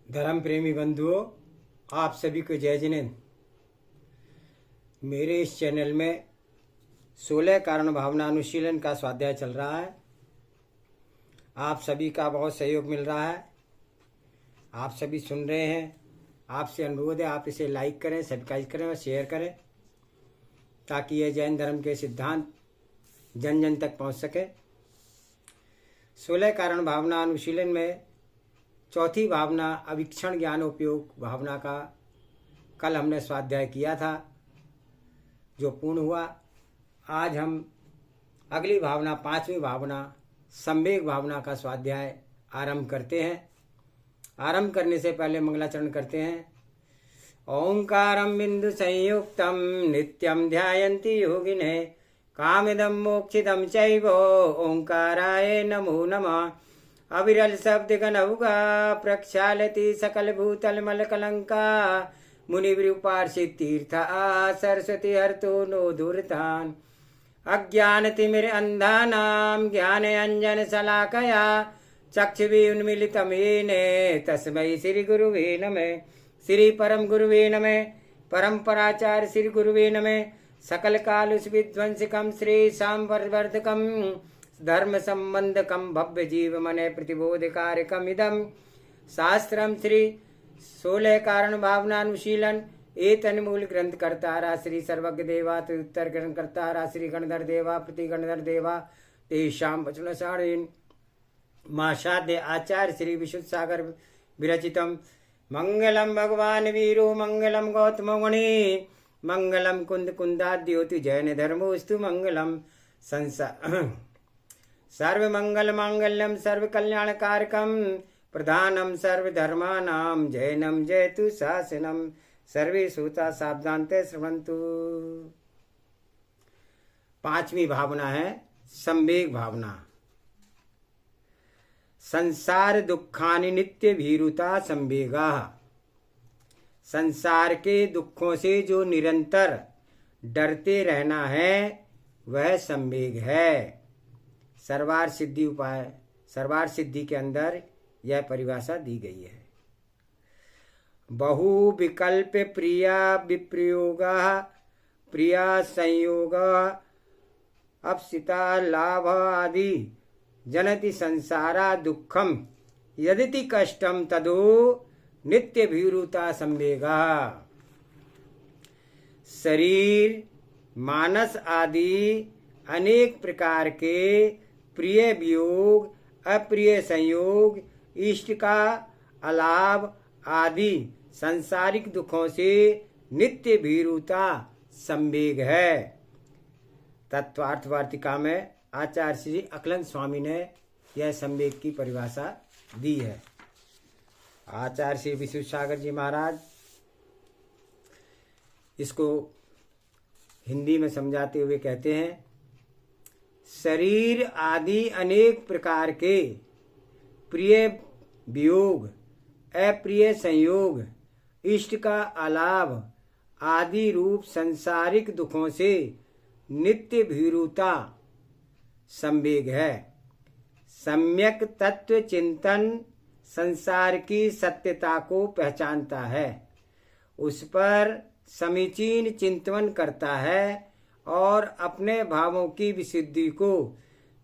धर्म प्रेमी बंधुओं, आप सभी को जय जिनेंद्र। मेरे इस चैनल में 16 कारण भावना अनुशीलन का स्वाध्याय चल रहा है। आप सभी का बहुत सहयोग मिल रहा है। आप सभी सुन रहे हैं। आपसे अनुरोध है, आप इसे लाइक करें, सब्सक्राइब करें और शेयर करें, ताकि यह जैन धर्म के सिद्धांत जन जन तक पहुंच सके। 16 कारण भावना अनुशीलन में चौथी भावना अवीक्षण ज्ञान उपयोग भावना का कल हमने स्वाध्याय किया था, जो पूर्ण हुआ। आज हम अगली भावना, पांचवी भावना संवेग भावना का स्वाध्याय आरंभ करते हैं। आरंभ करने से पहले मंगलाचरण करते हैं। ओंकारं बिंदु संयुक्तम नित्यम ध्यायन्ति योगिने कामिदं मोक्षिदं चैव ओंकाराय नमो नमः। अविरल शब्द गनौगा प्रक्षालति सकल भूतल मल कलंका मुनिवृपार्षित तीर्थ सरस्वती हर्तो नो धूर्तान् अज्ञान तिमिर अंधानां ज्ञान अंजन शलाकया चक्षुषि उन्मीलितं येन तस्मै श्री गुरुवे नमः। श्री परम गुरुवे नमः। परंपराचार्य श्री गुरुवे नमः। सकल कालुष विध्वंसकम श्री सांवर्धकम धर्म संबंधकम भव्य जीव मने प्रतिबोधकारकम इदम शास्त्रम श्री 16 कारण भावनानुशीलन एतन मूल ग्रंथ कर्तारा श्री सर्वज्ञ देवा उत्तर ग्रंथ कर्तारा श्री गणधर देवा प्रति गणधर देवा तेषाम वचन सारेण माशाद्य आचार्य श्री विशुद्ध सागर विरचितम। मंगलम भगवान वीरो मंगलम गौतम मुनि मंगलम कुंद कुंदाद्योति जैन धर्मोस्तु मंगलम संसार सर्व मंगल मांगल्यम सर्व कल्याण कारकम प्रधानम सर्व धर्मानाम जैनम जयतु शासनम सर्वे श्रोता सावधानते श्रवन्तु। पांचवी भावना है संवेग भावना। संसार दुखानि नित्य भीरुता संवेगा। संसार के दुखों से जो निरंतर डरते रहना है वह संवेग है। सर्वार सिद्धि उपाय, सर्वार सिद्धि के अंदर यह परिभाषा दी गई है। बहु विकल्प प्रिया विप्रयोगा प्रिया संयोग अपसिता लाभ आदि जनति संसारा दुखम यदिति कष्टम तदो नित्य भीरुता संवेगा। शरीर मानस आदि अनेक प्रकार के प्रिय वियोग अप्रिय संयोग इष्ट का अलाभ आदि सांसारिक दुखों से नित्य भीरुता संवेग है। तत्वार्थ वार्तिका में आचार्य श्री अकलंद स्वामी ने यह संवेग की परिभाषा दी है। आचार्य श्री विशुद्ध सागर जी महाराज इसको हिंदी में समझाते हुए कहते हैं, शरीर आदि अनेक प्रकार के प्रिय वियोग अप्रिय संयोग इष्ट का अलाभ आदि रूप संसारिक दुखों से नित्य भीरुता संवेग है। सम्यक तत्व चिंतन संसार की सत्यता को पहचानता है, उस पर समीचीन चिंतन करता है और अपने भावों की विशुद्धि को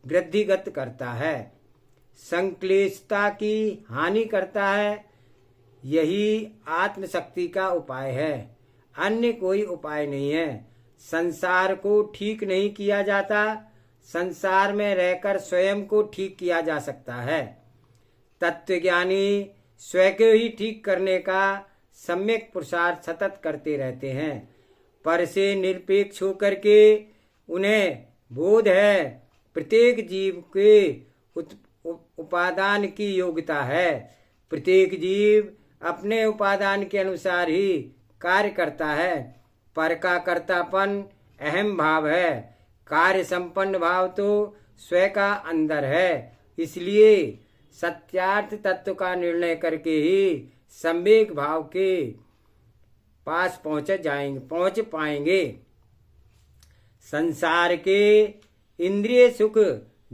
वृद्धिगत करता है, संक्लेशता की हानि करता है। यही आत्मशक्ति का उपाय है, अन्य कोई उपाय नहीं है। संसार को ठीक नहीं किया जाता, संसार में रहकर स्वयं को ठीक किया जा सकता है। तत्वज्ञानी स्वयं को ही ठीक करने का सम्यक पुरुषार्थ सतत करते रहते हैं। पर से निरपेक्ष होकर के उन्हें बोध है प्रत्येक जीव के उपादान की योग्यता है। प्रत्येक जीव अपने उपादान के अनुसार ही कार्य करता है। पर का कर्तापन अहम भाव है, कार्य संपन्न भाव तो स्वयं का अंदर है। इसलिए सत्यार्थ तत्व का निर्णय करके ही संवेग भाव के पास पहुंच पाएंगे। संसार के इंद्रिय सुख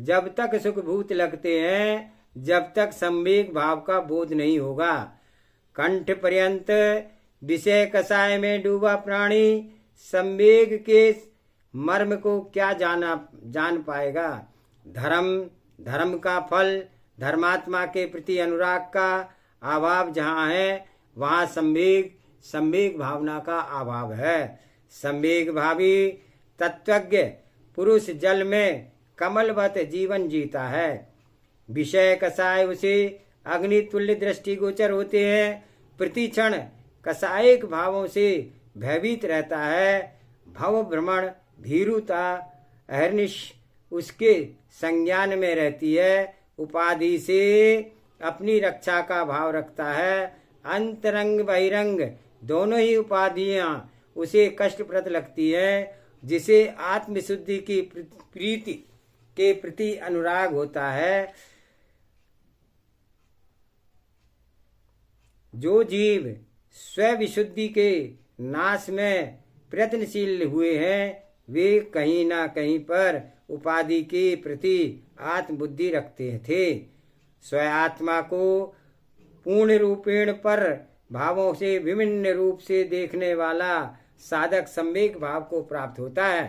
जब तक सुखभूत लगते हैं, जब तक संवेग भाव का बोध नहीं होगा। कंठ पर्यंत विषय कसाय में डूबा प्राणी संवेग के मर्म को क्या जान पाएगा। धर्म का फल धर्मात्मा के प्रति अनुराग का अभाव जहाँ है, वहाँ संवेग भावना का अभाव है। संवेग भावी तत्वज्ञ पुरुष जल में कमलवत जीवन जीता है। विषय कसाय उसे अग्नि तुल्य दृष्टिगोचर होते हैं। प्रतिक्षण कसायिक भावों से भयभीत रहता है। भव भ्रमण भीरुता अहर्निश उसके संज्ञान में रहती है। उपाधि से अपनी रक्षा का भाव रखता है। अंतरंग बहिरंग दोनों ही उपाधियां उसे कष्टप्रद लगती है। जिसे आत्मशुद्धि की प्रीति के प्रति अनुराग होता है, जो जीव स्वविशुद्धि के नाश में प्रयत्नशील हुए हैं, वे कहीं ना कहीं पर उपाधि के प्रति आत्मबुद्धि रखते थे। स्व आत्मा को पूर्ण रूपेण पर भावों से विभिन्न रूप से देखने वाला साधक संवेग भाव को प्राप्त होता है।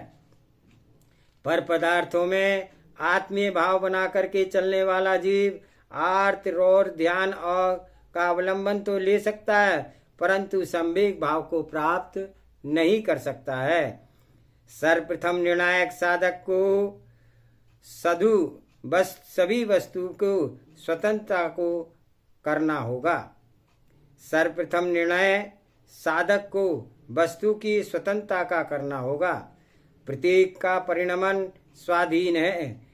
पर पदार्थों में आत्मीय भाव बना करके चलने वाला जीव आर्त और ध्यान और का अवलंबन तो ले सकता है, परंतु संवेग भाव को प्राप्त नहीं कर सकता है। सर्वप्रथम निर्णायक साधक को सभी वस्तु को स्वतंत्रता को करना होगा। सर्वप्रथम निर्णय साधक को वस्तु की स्वतंत्रता का करना होगा। प्रत्येक का परिणमन स्वाधीन है।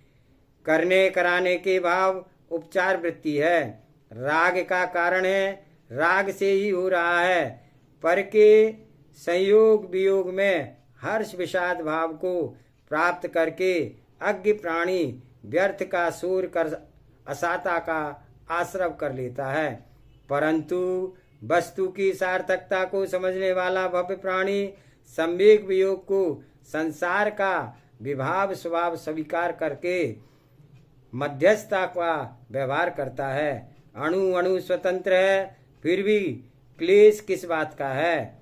करने कराने के भाव उपचार वृत्ति है। राग का कारण है, राग से ही हो रहा है। पर के संयोग वियोग में हर्ष विषाद भाव को प्राप्त करके अज्ञ प्राणी व्यर्थ का शोर कर असाता का आश्रव कर लेता है। परंतु वस्तु की सार्थकता को समझने वाला भव्य प्राणी संवेग वियोग को संसार का विभाव स्वभाव स्वीकार करके मध्यस्थता का व्यवहार करता है। अणु अणु स्वतंत्र है, फिर भी क्लेश किस बात का है।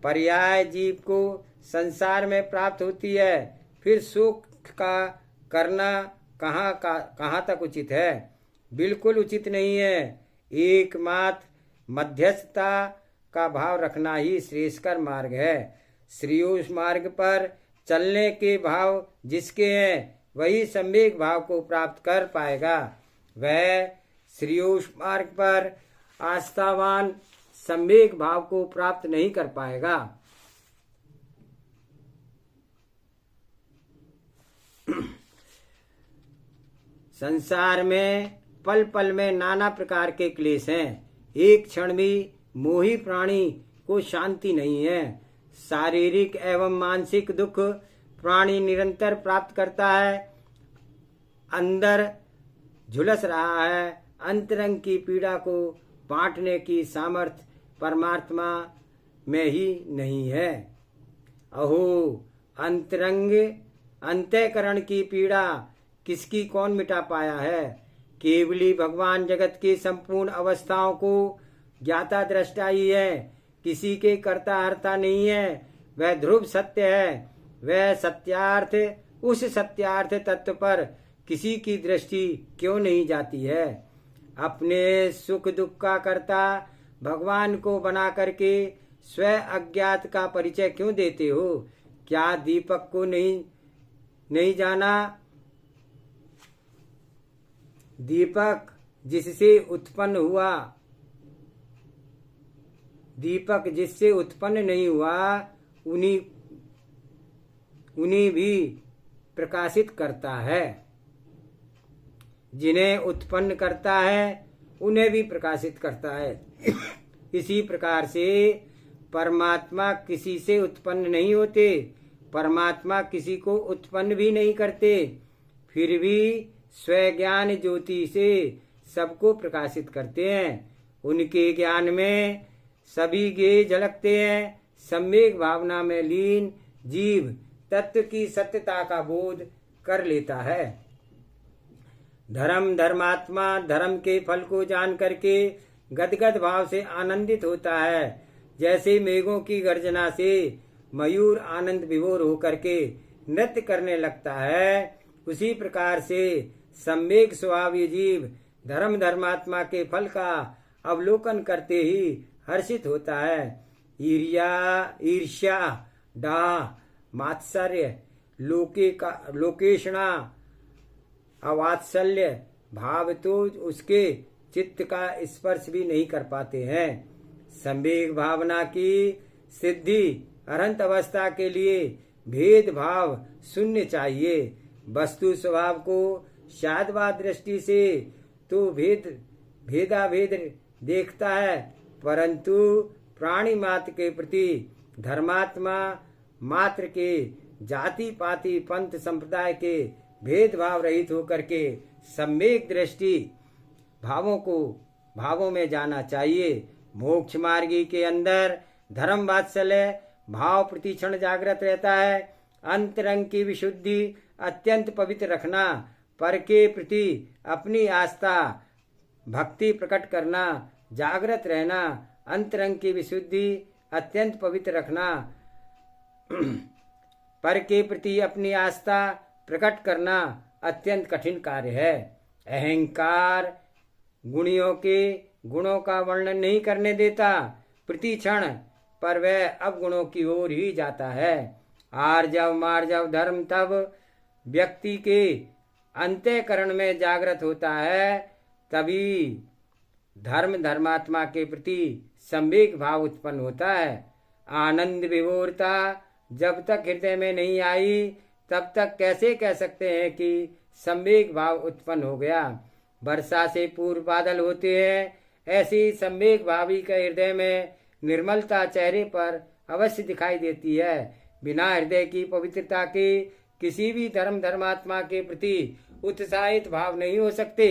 पर्याय जीव को संसार में प्राप्त होती है, फिर सुख का करना कहाँ तक उचित है? बिल्कुल उचित नहीं है। एकमात्र मध्यस्थता का भाव रखना ही श्रेष्ठकर मार्ग है। श्रेयोस मार्ग पर चलने के भाव जिसके हैं, वही संवेग भाव को प्राप्त कर पाएगा। वह श्रेयोस मार्ग पर आस्थावान संवेग भाव को प्राप्त नहीं कर पाएगा। संसार में पल पल में नाना प्रकार के क्लेश हैं। एक क्षण भी मोही प्राणी को शांति नहीं है। शारीरिक एवं मानसिक दुख प्राणी निरंतर प्राप्त करता है। अंदर झुलस रहा है। अंतरंग की पीड़ा को बांटने की सामर्थ्य परमात्मा में ही नहीं है। अहो अंतरंग अंतःकरण की पीड़ा किसकी कौन मिटा पाया है? केवली भगवान जगत की संपूर्ण अवस्थाओं को ज्ञाता दृष्टा ही है। किसी के कर्ता हर्ता नहीं है। वह ध्रुव सत्य है। वह सत्यार्थ, उस सत्यार्थ तत्व पर किसी की दृष्टि क्यों नहीं जाती है? अपने सुख दुख का कर्ता भगवान को बना करके स्व अज्ञात का परिचय क्यों देते हो? क्या दीपक को नहीं जाना? दीपक जिससे उत्पन्न हुआ, दीपक जिससे उत्पन्न नहीं हुआ, उन्हीं भी प्रकाशित करता है। जिन्हें उत्पन्न करता है उन्हें भी प्रकाशित करता है। इसी प्रकार से परमात्मा किसी से उत्पन्न नहीं होते, परमात्मा किसी को उत्पन्न भी नहीं करते, फिर भी स्वज्ञान ज्योति से सबको प्रकाशित करते हैं। उनके ज्ञान में सभी गे झलकते हैं। सम्यक भावना में लीन जीव तत्व की सत्यता का बोध कर लेता है। धर्मात्मा धर्म के फल को जान करके गदगद भाव से आनंदित होता है। जैसे मेघों की गर्जना से मयूर आनंद विभोर होकर के नृत्य करने लगता है, उसी प्रकार से सम्यक स्वभावी जीव धर्म धर्मात्मा के फल का अवलोकन करते ही हर्षित होता है। ईर्ष्या, डाह, मात्सर्य, लोकेशणा, अवात्सल्य भाव तो उसके चित्त का स्पर्श भी नहीं कर पाते हैं। संवेग भावना की सिद्धि अनंत अवस्था के लिए भेद भाव शून्य चाहिए। वस्तु स्वभाव को शादवाद दृष्टि से तो भेदाभेद देखता है, परंतु प्राणी मात्र के प्रति धर्मात्मा मात्र के जाति पाति पंथ संप्रदाय के भेदभाव रहित होकर के सम्यक दृष्टि भावों में जाना चाहिए। मोक्ष मार्गी के अंदर धर्म वात्सल्य भाव प्रतिक्षण जागृत रहता है। अंतरंग की विशुद्धि अत्यंत पवित्र रखना, पर के प्रति अपनी आस्था भक्ति प्रकट करना, जागृत रहना, अंतरंग की विशुद्धि अत्यंत पवित्र रखना, पर के प्रति अपनी आस्था प्रकट करना अत्यंत कठिन कार्य है। अहंकार गुणों का वर्णन नहीं करने देता, प्रति क्षण पर वह अवगुणों की ओर ही जाता है। आर्जव मार्जव धर्म तब व्यक्ति के अंतःकरण में जागृत होता है, तभी धर्म धर्मात्मा के प्रति संवेग भाव उत्पन्न होता है। आनंद विभोरता जब तक हृदय में नहीं आई, तब तक कैसे कह सकते हैं कि संवेग भाव उत्पन्न हो गया। वर्षा से पूर्व बादल होते हैं, ऐसी संवेग भावी के हृदय में निर्मलता चेहरे पर अवश्य दिखाई देती है। बिना हृदय की पवित्रता के किसी भी धर्म धर्मात्मा के प्रति उत्साहित भाव नहीं हो सकते।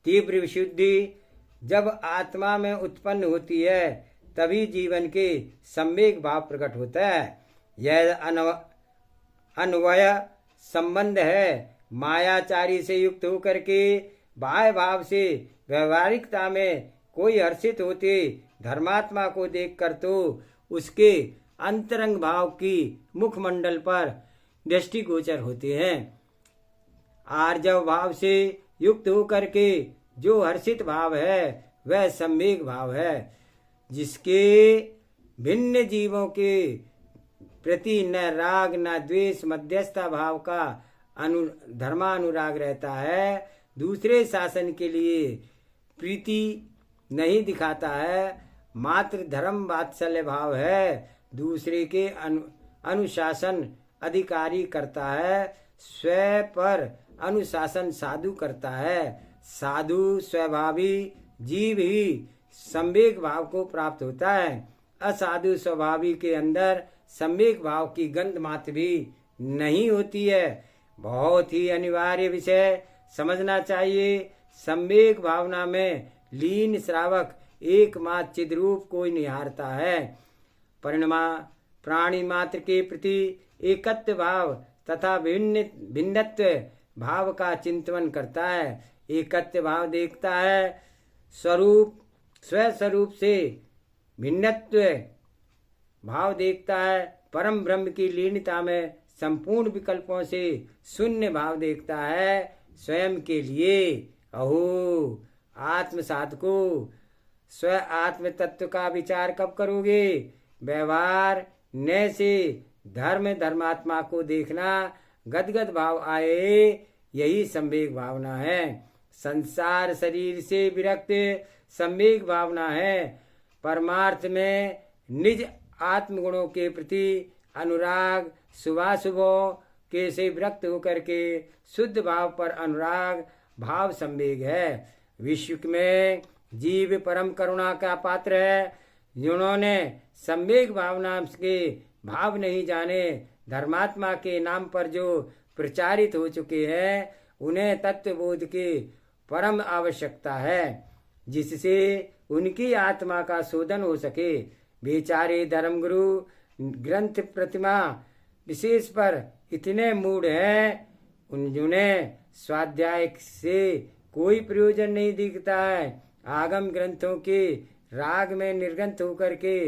तीव्र विशुद्धि जब आत्मा में उत्पन्न होती है, तभी जीवन के सम्यक भाव प्रकट होता है। यह अन्वय संबंध है। मायाचारी से युक्त होकर के बाह्य भाव से व्यवहारिकता में कोई हर्षित होते धर्मात्मा को देखकर तो उसके अंतरंग भाव की मुखमंडल पर दृष्टिगोचर होते हैं। आर्जव भाव से युक्त होकर के जो हर्षित भाव है वह सम्यक भाव है, जिसके भिन्न जीवों के प्रति न राग न द्वेष मध्यस्थता भाव का धर्मानुराग रहता है। दूसरे शासन के लिए प्रीति नहीं दिखाता है, मात्र धर्म वात्सल्य भाव है। दूसरे के अनुशासन अधिकारी करता है, स्वयं पर अनुशासन साधु करता है। साधु स्वभावी जीव ही संवेग भाव को प्राप्त होता है। असाधु स्वभावी के अंदर संवेग भाव की गंध मात्र भी नहीं होती है। बहुत ही अनिवार्य विषय समझना चाहिए। संवेग भावना में लीन श्रावक एकमात्र चिद्रूप को निहारता है। प्राणी मात्र के प्रति एकत्व भाव तथा भिन्नत्व भाव का चिंतन करता है। एकत्व भाव देखता है, स्वस्वरूप से भिन्नत्व भाव देखता है। परम ब्रह्म की लीनता में संपूर्ण विकल्पों से शून्य भाव देखता है। स्वयं के लिए अहो आत्म साधको, स्व आत्म तत्व का विचार कब करोगे? व्यवहार न से धर्म धर्मात्मा को देखना, गदगद भाव आए, यही संवेग भावना है। संसार शरीर से विरक्त संवेग भावना है। परमार्थ में निज आत्मगुणों के प्रति अनुराग, शुभाशुभों के से विरक्त होकर के शुद्ध भाव पर अनुराग भाव संवेग है। विश्व में जीव परम करुणा का पात्र है। जिन्होंने संवेग भावना के भाव नहीं जाने, धर्मात्मा के नाम पर जो प्रचारित हो चुके हैं, उन्हें तत्वबोध की परम आवश्यकता है, जिससे उनकी आत्मा का शोधन हो सके। बेचारे धर्मगुरु ग्रंथ प्रतिमा विशेष पर इतने मूढ़ हैं, जिन्हें स्वाध्याय से कोई प्रयोजन नहीं दिखता है। आगम ग्रंथों के राग में निर्गंत होकर के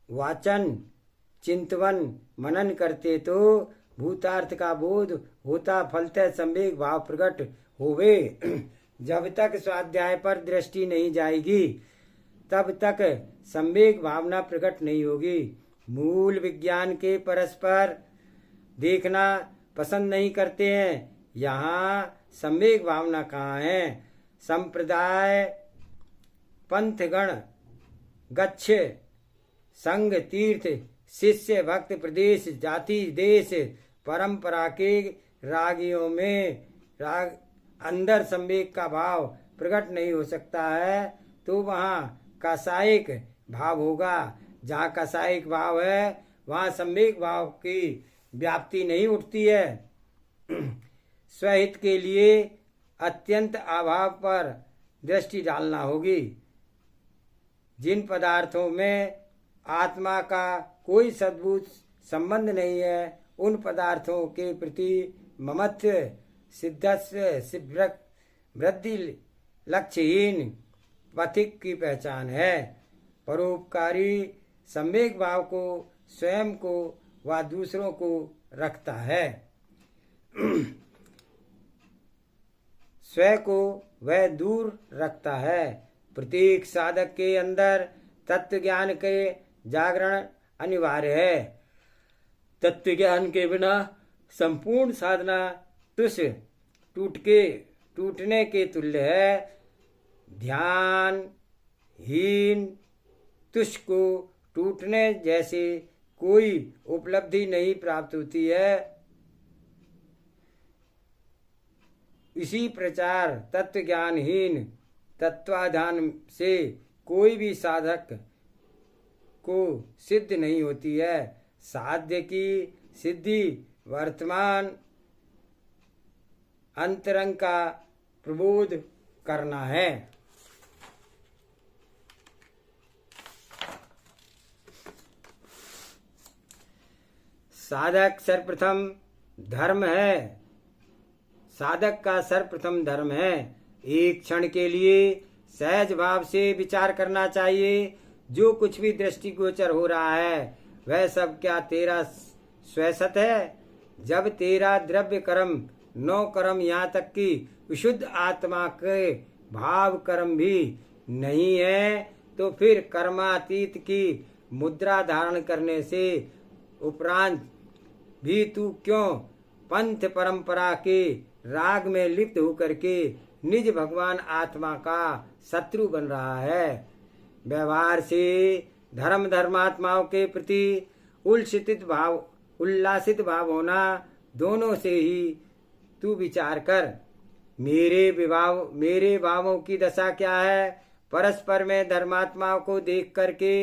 वाचन चिंतवन मनन करते तो भूतार्थ का बोध होता, फलतः संवेग भाव प्रकट होवे। जब तक स्वाध्याय पर दृष्टि नहीं जाएगी तब तक संवेग भावना प्रकट नहीं होगी। मूल विज्ञान के परस्पर देखना पसंद नहीं करते हैं, यहाँ संवेग भावना कहाँ है। संप्रदाय पंथगण गच्छ संघ तीर्थ शिष्य भक्त प्रदेश जाति देश परंपरा के रागियों में राग अंदर संवेग का भाव प्रकट नहीं हो सकता है तो वहाँ कासायिक भाव होगा। जहाँ कासायिक भाव है वहाँ संवेग भाव की व्याप्ति नहीं उठती है। स्वहित के लिए अत्यंत अभाव पर दृष्टि डालना होगी। जिन पदार्थों में आत्मा का कोई सद्भुत संबंध नहीं है उन पदार्थों के प्रति ममत्व सिद्धस्व वृद्धि लक्ष्यहीन पथिक की पहचान है। परोपकारी संवेग भाव को स्वयं को व दूसरों को रखता है। स्वयं को वह दूर रखता है। प्रत्येक साधक के अंदर तत्व ज्ञान के जागरण अनिवार्य है। तत्व ज्ञान के बिना संपूर्ण साधना टूटने के तुल्य है। ध्यान हीन तुष को टूटने जैसे कोई उपलब्धि नहीं प्राप्त होती है। इसी प्रकार तत्व ज्ञानहीन तत्वाधान से कोई भी साधक को सिद्ध नहीं होती है। साध्य की सिद्धि वर्तमान अंतरंग का प्रबोध करना है। साधक सर्वप्रथम धर्म है। साधक का सर्वप्रथम धर्म है। एक क्षण के लिए सहज भाव से विचार करना चाहिए। जो कुछ भी दृष्टिगोचर हो रहा है वह सब क्या तेरा स्वसत है? जब तेरा द्रव्य कर्म 9 कर्म यहाँ तक कि विशुद्ध आत्मा के भाव कर्म भी नहीं है तो फिर कर्मातीत की मुद्रा धारण करने से उपरांत भी तू क्यों पंथ परंपरा के राग में लिप्त होकर के निज भगवान आत्मा का शत्रु बन रहा है? व्यवहार से धर्मात्माओं के प्रति उल्लासित भाव होना दोनों से ही तू विचार कर। मेरे भावों की दशा क्या है? परस्पर में धर्मात्माओं को देख करके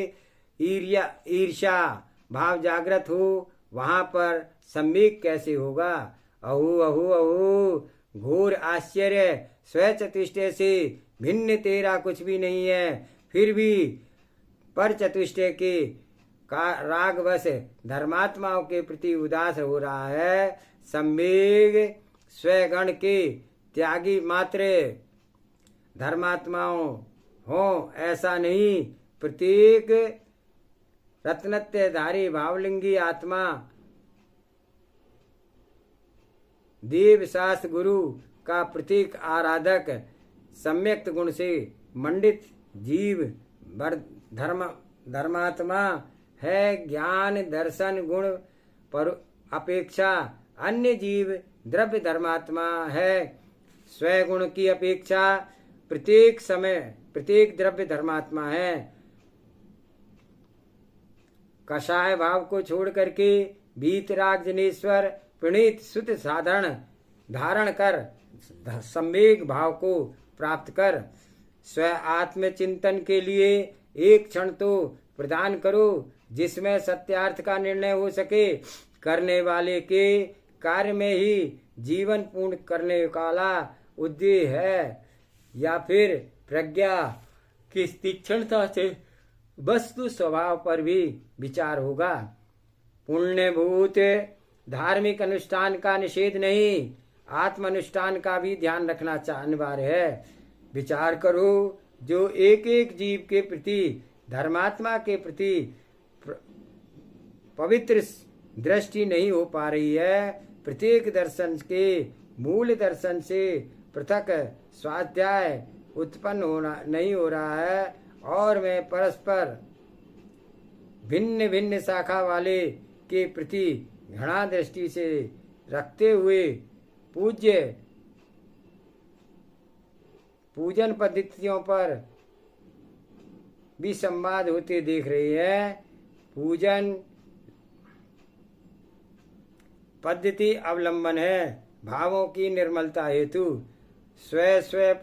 ईर्ष्या भाव जागृत हो, वहां पर संवेग कैसे होगा? अहो अहो अहो, घोर आश्चर्य! स्वचतुष्टय से भिन्न तेरा कुछ भी नहीं है, फिर भी पर चतुष्टय के का रागवश धर्मात्माओं के प्रति उदास हो रहा है। संवेग स्वगण के त्यागी मात्र धर्मात्माओं हो ऐसा नहीं। प्रत्येक रत्नत्यधारी भावलिंगी आत्मा देव शास्त्र गुरु का प्रतीक आराधक सम्यक्त गुण से मंडित जीव धर्मात्मा है। ज्ञान दर्शन गुण पर अपेक्षा अन्य जीव द्रव्य धर्मात्मा है। स्वगुण की अपेक्षा प्रत्येक समय प्रत्येक द्रव्य धर्मात्मा है। कषाय भाव को छोड़ करके वीतराग जनेश्वर प्रणीत सुत साधारण धारण कर संवेग भाव को प्राप्त कर। स्व आत्म चिंतन के लिए एक क्षण तो प्रदान करो जिसमें सत्यार्थ का निर्णय हो सके। करने वाले के कार्य में ही जीवन पूर्ण करने वाला उद्देश्य है या फिर प्रज्ञा की तीक्ष्णता से वस्तु स्वभाव पर भी विचार होगा। पुण्यभूत धार्मिक अनुष्ठान का निषेध नहीं, आत्मानुष्ठान का भी ध्यान रखना अनिवार्य है। विचार करो, जो एक एक जीव के प्रति, धर्मात्मा के प्रति पवित्र दृष्टि नहीं हो पा रही है, प्रत्येक दर्शन के मूल दर्शन से पृथक स्वाध्याय उत्पन्न होना नहीं हो रहा है, और मैं परस्पर भिन्न भिन्न शाखा वाले के प्रति घृणा दृष्टि से रखते हुए पूजन पद्धतियों पर भी संवाद होते देख रही है। पूजन पद्धति अवलंबन है भावों की निर्मलता हेतु। स्व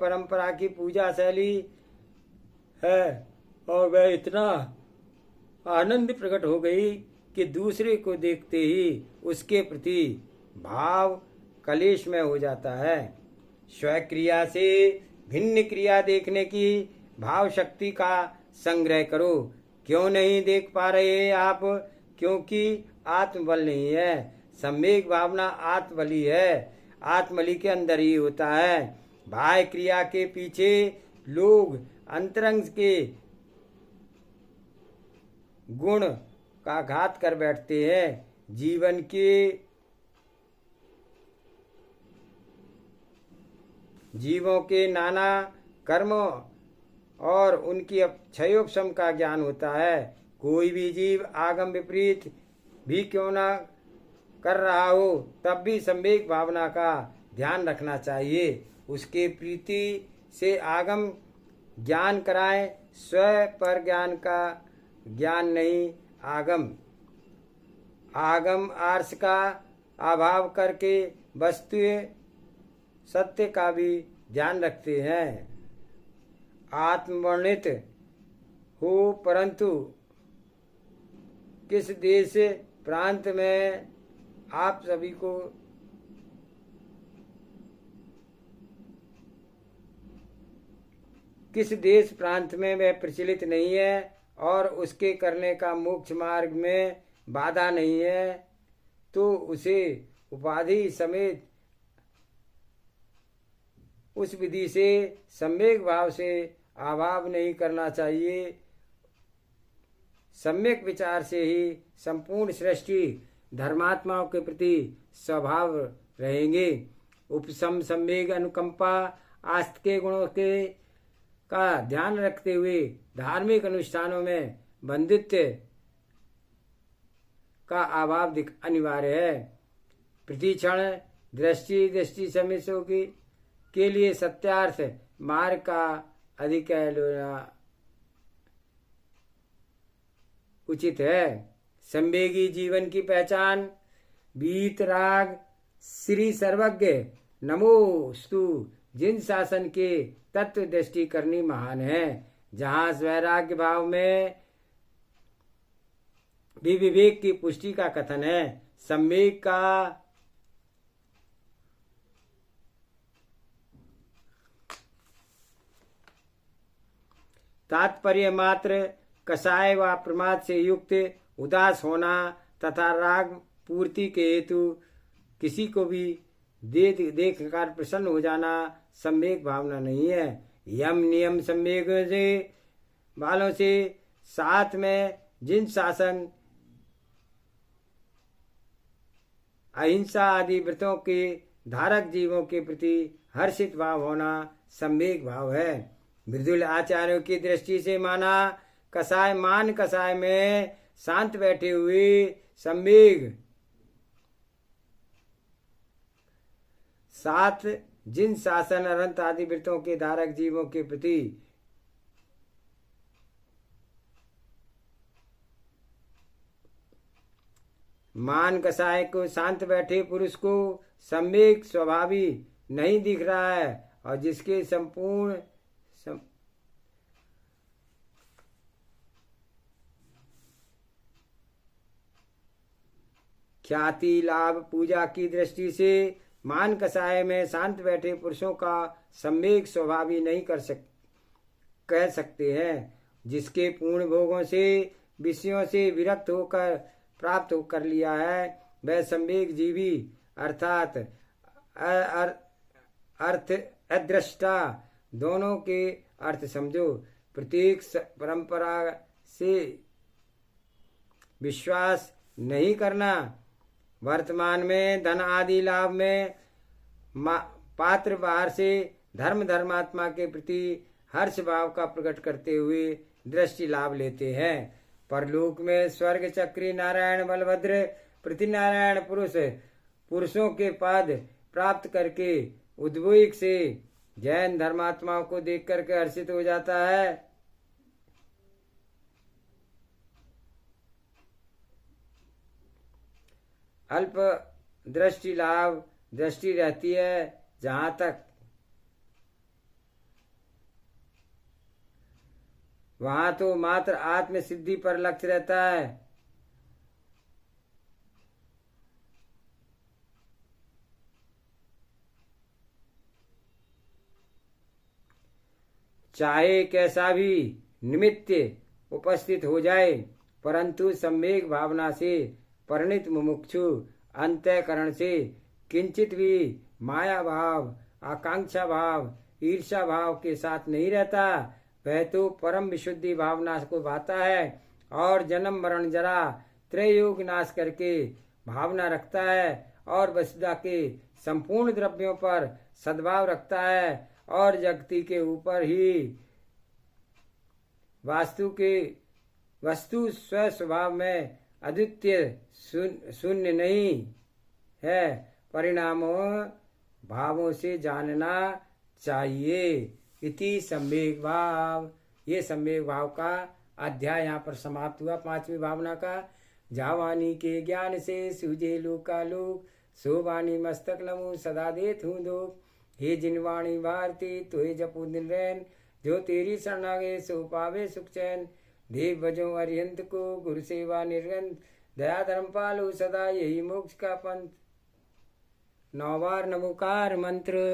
परंपरा की पूजा शैली है, और वह इतना आनंद प्रकट हो गई कि दूसरे को देखते ही उसके प्रति भाव कलेश में हो जाता है। स्वक्रिया से भिन्न क्रिया देखने की भाव शक्ति का संग्रह करो। क्यों नहीं देख पा रहे आप? क्योंकि आत्मबल नहीं है। सम्यक भावना आत्मबली है, आत्मबली के अंदर ही होता है। बाह्य क्रिया के पीछे लोग अंतरंग के गुण का घात कर बैठते हैं। जीवों के नाना कर्मों और उनकी क्षयोपशम का ज्ञान होता है। कोई भी जीव आगम विपरीत भी क्यों ना कर रहा हो, तब भी सम्यक भावना का ध्यान रखना चाहिए। उसके प्रीति से आगम ज्ञान कराएं, स्व पर ज्ञान का ज्ञान नहीं। आगम आर्ष का अभाव करके वस्तु सत्य का भी ध्यान रखते हैं। आत्मवर्णित हो, परंतु किस देश प्रांत में आप सभी को किस देश प्रांत में वह प्रचलित नहीं है और उसके करने का मोक्ष मार्ग में बाधा नहीं है, तो उसे उपाधि समेत उस विधि से सम्यक भाव से अभाव नहीं करना चाहिए। सम्यक विचार से ही संपूर्ण सृष्टि धर्मात्माओं के प्रति स्वभाव रहेंगे। उपशम सम्यक अनुकंपा आस्तिक गुणों के का ध्यान रखते हुए धार्मिक अनुष्ठानों में बंदित्व का अभाव अनिवार्य है। प्रतिक्षण दृष्टि समेशों के लिए सत्यार्थ मार्ग का अधिक उचित है। संवेगी जीवन की पहचान वीतराग श्री सर्वज्ञ नमोस्तु जिन शासन के तत्व दृष्टि करनी महान है। जहाँ वैराग्य भाव में भी विवेक की पुष्टि का कथन है। सम्यक का तात्पर्य मात्र कषाय व प्रमाद से युक्त उदास होना तथा राग पूर्ति के हेतु किसी को भी देख कर प्रसन्न हो जाना सम्यक भावना नहीं है। यम नियम सम्यक से वालों से साथ में जिन शासन अहिंसा आदि व्रतों के धारक जीवों के प्रति हर्षित भाव होना सम्यक भाव है। मृदुल आचार्यों की दृष्टि से माना कसाय में शांत बैठे हुए सम्यक साथ जिन शासन अनंत आदि व्रतों के धारक जीवों के प्रति मान कसाय को शांत बैठे पुरुष को सम्यक स्वभावी नहीं दिख रहा है, और जिसके संपूर्ण ख्याति लाभ पूजा की दृष्टि से मान कसाय में शांत बैठे पुरुषों का सम्यक स्वभावी नहीं कह सकते हैं। जिसके पूर्ण भोगों से विषयों से विरक्त होकर प्राप्त कर लिया है, वह सम्यक जीवी अर्थात अर्थ अदृष्टा दोनों के अर्थ समझो। प्रतीक परंपरा से विश्वास नहीं करना। वर्तमान में धन आदि लाभ में पात्र बाहर से धर्मात्मा के प्रति हर्ष भाव का प्रकट करते हुए दृष्टि लाभ लेते हैं। परलोक में स्वर्ग चक्री नारायण बलभद्र प्रतिनारायण पुरुषों के पद प्राप्त करके उद्वेग से जैन धर्मात्माओं को देख करके हर्षित हो जाता है। अल्प दृष्टि लाभ दृष्टि रहती है जहां तक वहां तो मात्र आत्म सिद्धि पर लक्ष्य रहता है। चाहे कैसा भी निमित्त उपस्थित हो जाए, परंतु सम्यक भावना से परिणित मुमुक्षु अंतःकरण से किंचित भी माया भाव, आकांक्षा भाव, ईर्षा भाव के साथ नहीं रहता। वह तो परम विशुद्धि भावना को भाता है और जन्म मरण जरा त्रयोग नाश करके भावना रखता है और वसुधा के संपूर्ण द्रव्यों पर सद्भाव रखता है और जगती के ऊपर ही वस्तु स्व स्वभाव में अद्वितीय शून्य नहीं है। परिणामों भावों से जानना चाहिए। इति सम्यक भाव। ये सम्यक भाव का अध्याय यहाँ पर समाप्त हुआ। 5वीं भावना का। जावानी के ज्ञान से सूझे लोकालोक, सोवानी मस्तक नमो सदा देत हूँ दो। हे जिनवाणी भारती तुहे जपू दिन रैन, जो तेरी शरणागे सो पावे सुख चैन। देव भजो अरिहंत को गुरु सेवा निर्गंध, दया धर्म पालो सदा यही मोक्ष का पंथ। 9 बार नमोकार मंत्र।